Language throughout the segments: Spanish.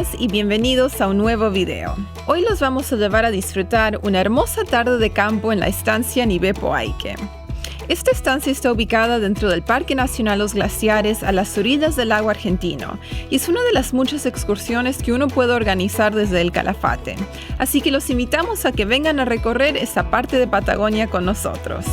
días y bienvenidos a un nuevo video. Hoy los vamos a llevar a disfrutar una hermosa tarde de campo en la estancia Nibepo Aike. Esta estancia está ubicada dentro del Parque Nacional Los Glaciares a las orillas del lago argentino y es una de las muchas excursiones que uno puede organizar desde el Calafate. Así que los invitamos a que vengan a recorrer esta parte de Patagonia con nosotros.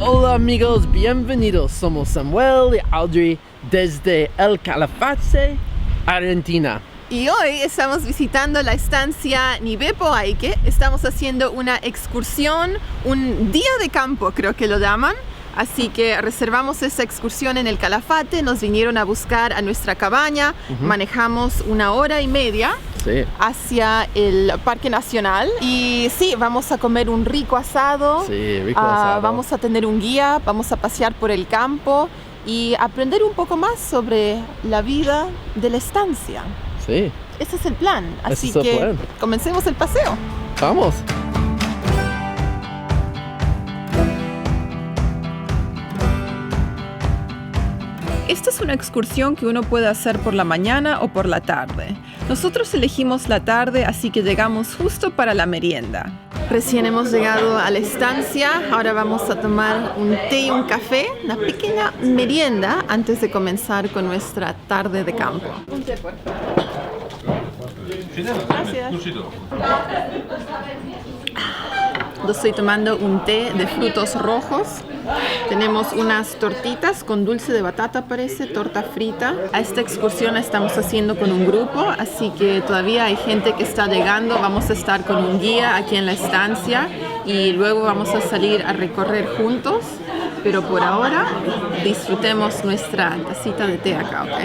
Hola amigos, bienvenidos. Somos Samuel y Audrey desde el Calafate, Argentina. Y hoy estamos visitando la estancia Nibepo Aike. Estamos haciendo una excursión, un día de campo creo que lo llaman. Así que reservamos esa excursión en el Calafate, nos vinieron a buscar a nuestra cabaña, manejamos 1 hora y media hacia el Parque Nacional y sí, vamos a comer un rico asado, vamos a tener un guía, vamos a pasear por el campo y aprender un poco más sobre la vida de la estancia. Sí. Ese es el plan, así que comencemos el paseo. ¡Vamos! Esta es una excursión que uno puede hacer por la mañana o por la tarde. Nosotros elegimos la tarde, así que llegamos justo para la merienda. Recién hemos llegado a la estancia, ahora vamos a tomar un té y un café, una pequeña merienda antes de comenzar con nuestra tarde de campo. Un té, por favor. Gracias. Yo estoy tomando un té de frutos rojos. Tenemos unas tortitas con dulce de batata, parece, torta frita. A esta excursión la estamos haciendo con un grupo, así que todavía hay gente que está llegando. Vamos a estar con un guía aquí en la estancia y luego vamos a salir a recorrer juntos. Pero por ahora disfrutemos nuestra tacita de té acá, ¿ok?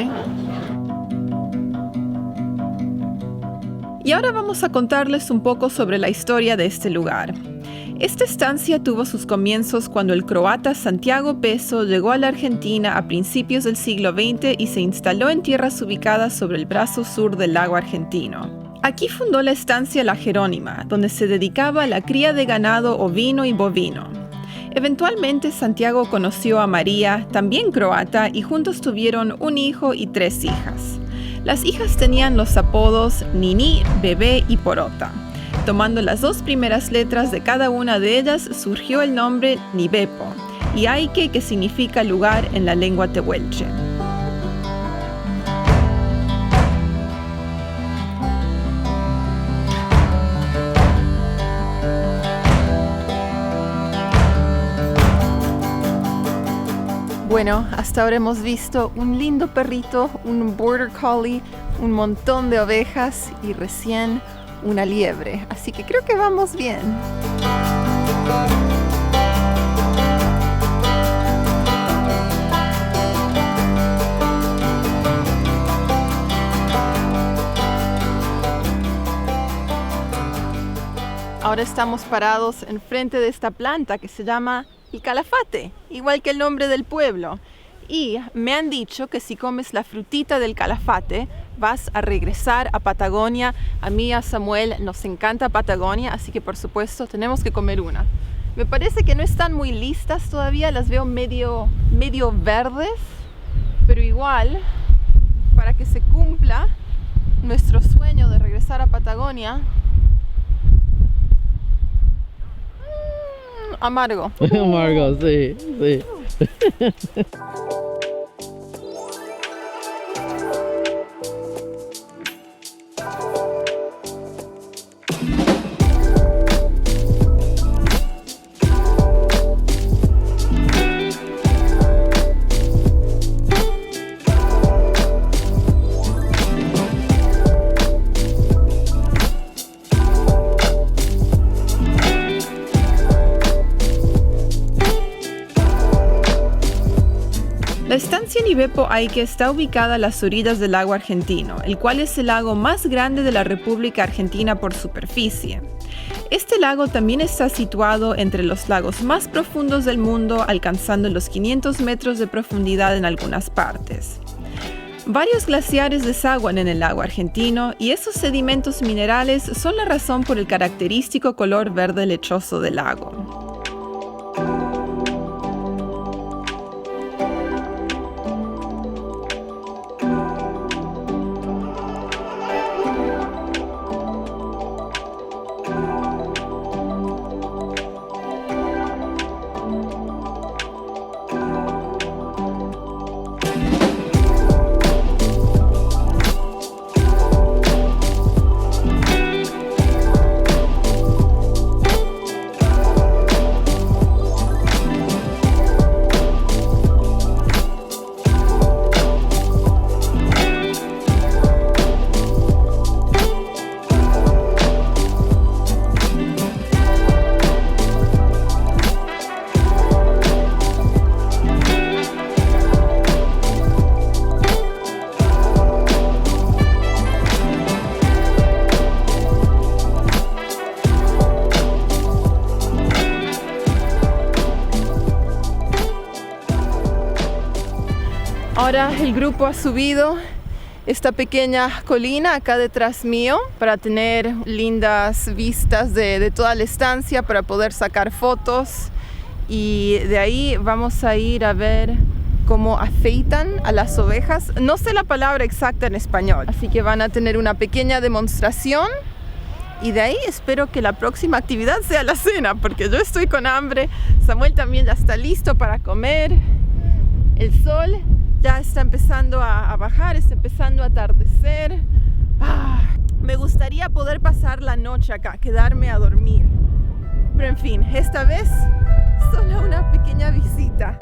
Y ahora vamos a contarles un poco sobre la historia de este lugar. Esta estancia tuvo sus comienzos cuando el croata Santiago Peso llegó a la Argentina a principios del siglo XX y se instaló en tierras ubicadas sobre el brazo sur del lago argentino. Aquí fundó la estancia La Jerónima, donde se dedicaba a la cría de ganado ovino y bovino. Eventualmente Santiago conoció a María, también croata, y juntos tuvieron un hijo y 3 hijas. Las hijas tenían los apodos Nini, Bebé y Porota. Tomando las 2 primeras letras de cada una de ellas surgió el nombre Nibepo y Aike, que significa lugar en la lengua tehuelche. Bueno, hasta ahora hemos visto un lindo perrito, un border collie, un montón de ovejas y recién una liebre, así que creo que vamos bien. Ahora estamos parados enfrente de esta planta que se llama el Calafate, igual que el nombre del pueblo. Y me han dicho que si comes la frutita del Calafate vas a regresar a Patagonia. A mí y a Samuel nos encanta Patagonia, así que por supuesto tenemos que comer una. Me parece que no están muy listas todavía, las veo medio verdes, pero igual, para que se cumpla nuestro sueño de regresar a Patagonia. Amargo. Amargo, sí. La estancia Nibepo Aike está ubicada a las orillas del lago argentino, el cual es el lago más grande de la República Argentina por superficie. Este lago también está situado entre los lagos más profundos del mundo, alcanzando los 500 metros de profundidad en algunas partes. Varios glaciares desaguan en el lago argentino y esos sedimentos minerales son la razón por el característico color verde lechoso del lago. Ahora el grupo ha subido esta pequeña colina acá detrás mío para tener lindas vistas de toda la estancia, para poder sacar fotos, y de ahí vamos a ir a ver cómo afeitan a las ovejas. No sé la palabra exacta en español, así que van a tener una pequeña demostración y de ahí espero que la próxima actividad sea la cena, porque yo estoy con hambre. Samuel también ya está listo para comer. El sol ya está empezando a bajar, está empezando a atardecer. Me gustaría poder pasar la noche acá, quedarme a dormir. Pero en fin, esta vez solo una pequeña visita.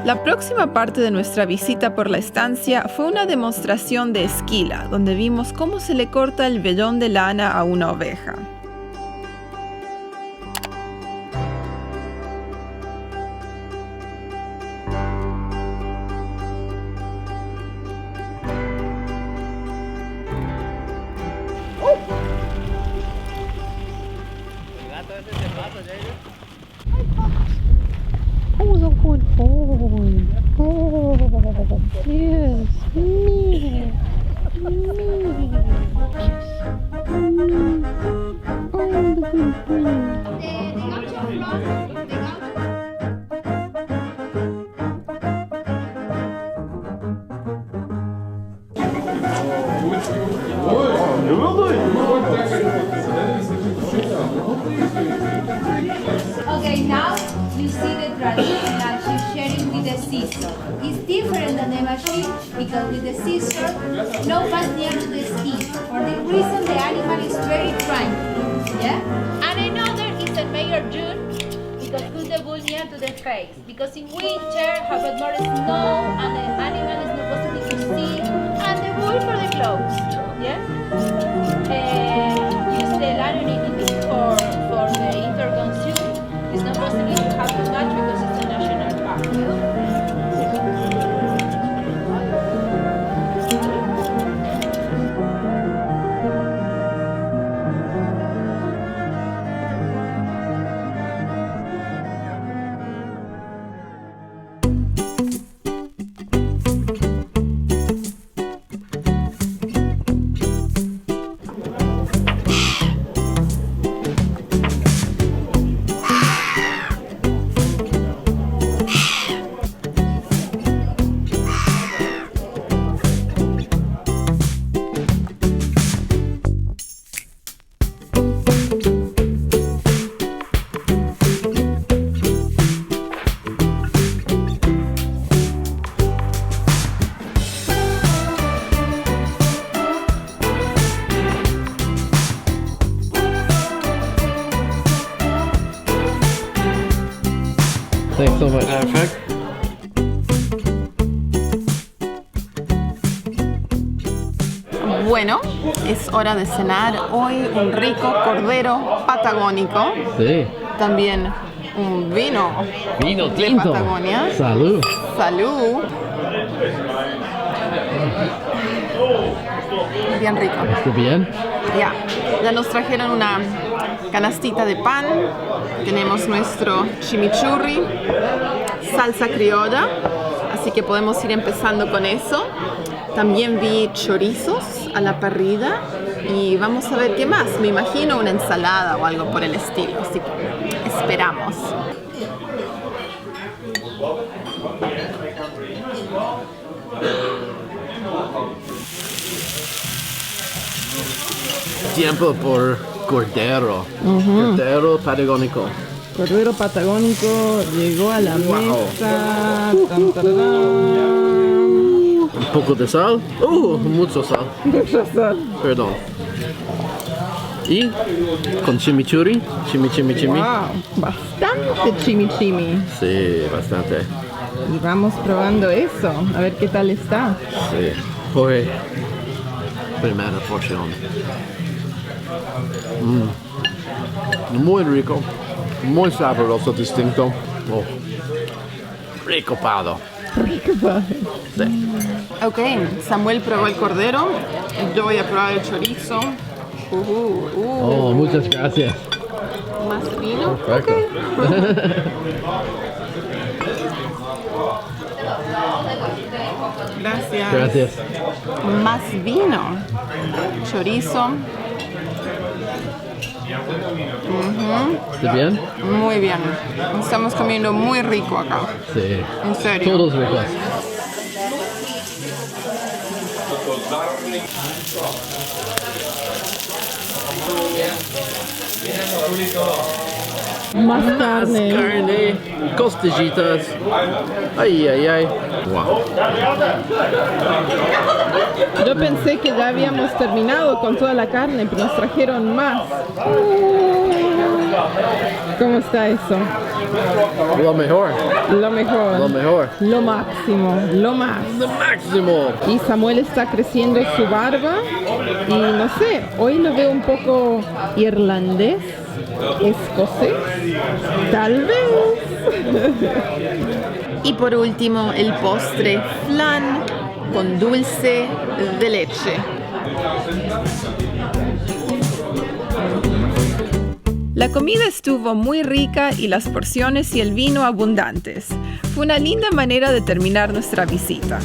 La próxima parte de nuestra visita por la estancia fue una demostración de esquila, donde vimos cómo se le corta el vellón de lana a una oveja. Oh, so good boy. Oh, yes, me. Yes. Oh, the good boy. Okay, now you see the tradition that she's sharing with the scissor. It's different than the machine because with the scissor, no pass near to the skin. For this reason, the animal is very cranky. Yeah? And another is in May or June because put the bull near to the face. Because in winter, have more snow and the animal is not possible to see. And the bull for the clothes. Yeah? Use the lantern for the interconsumer. It's not possible to have too much because it's a national park. Thanks so much. Perfect. Bueno, es hora de cenar hoy un rico cordero patagónico. Sí. También un vino Vino de tinto. Patagonia. Salud. Salud. Bien rico. ¿Está bien? Ya nos trajeron una canastita de pan. Tenemos nuestro chimichurri, salsa criolla, así que podemos ir empezando con eso. También vi chorizos a la parrilla y vamos a ver qué más. Me imagino una ensalada o algo por el estilo, así que esperamos. Tiempo por cordero. Cordero patagónico. Cordero patagónico llegó a la mesa. Tan, tararán. Un poco de sal. Mucho sal. Mucha sal. Perdón. Y con chimichurri. Chimi. Wow, bastante chimichimi. Sí, bastante. Y vamos probando eso, a ver qué tal está. Sí. Fue primera porción. Muy rico. Muy sabroso, distinto. Oh. Rico pado. Sí. Ok, Samuel probó el cordero, yo voy a probar el chorizo. Oh, muchas gracias. Más vino. Perfecto. Gracias. Gracias. Más vino. Chorizo. ¿Está bien? Muy bien. Estamos comiendo muy rico acá. Sí. En serio. Todos ricos. Más carne. Carne, costillitas. Ay. Wow. Yo pensé que ya habíamos terminado con toda la carne, pero nos trajeron más. ¿Cómo está eso? Lo mejor. Lo mejor. Lo mejor. Lo máximo. Lo más. Lo máximo. Y Samuel está creciendo su barba y no sé, hoy lo veo un poco irlandés, escocés, tal vez. Y por último, el postre flan con dulce de leche. La comida estuvo muy rica y las porciones y el vino abundantes. Fue una linda manera de terminar nuestra visita.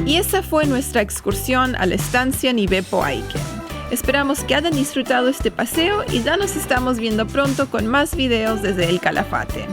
Y esa fue nuestra excursión a la estancia Nivepo Aiken. Esperamos que hayan disfrutado este paseo y ya nos estamos viendo pronto con más videos desde El Calafate.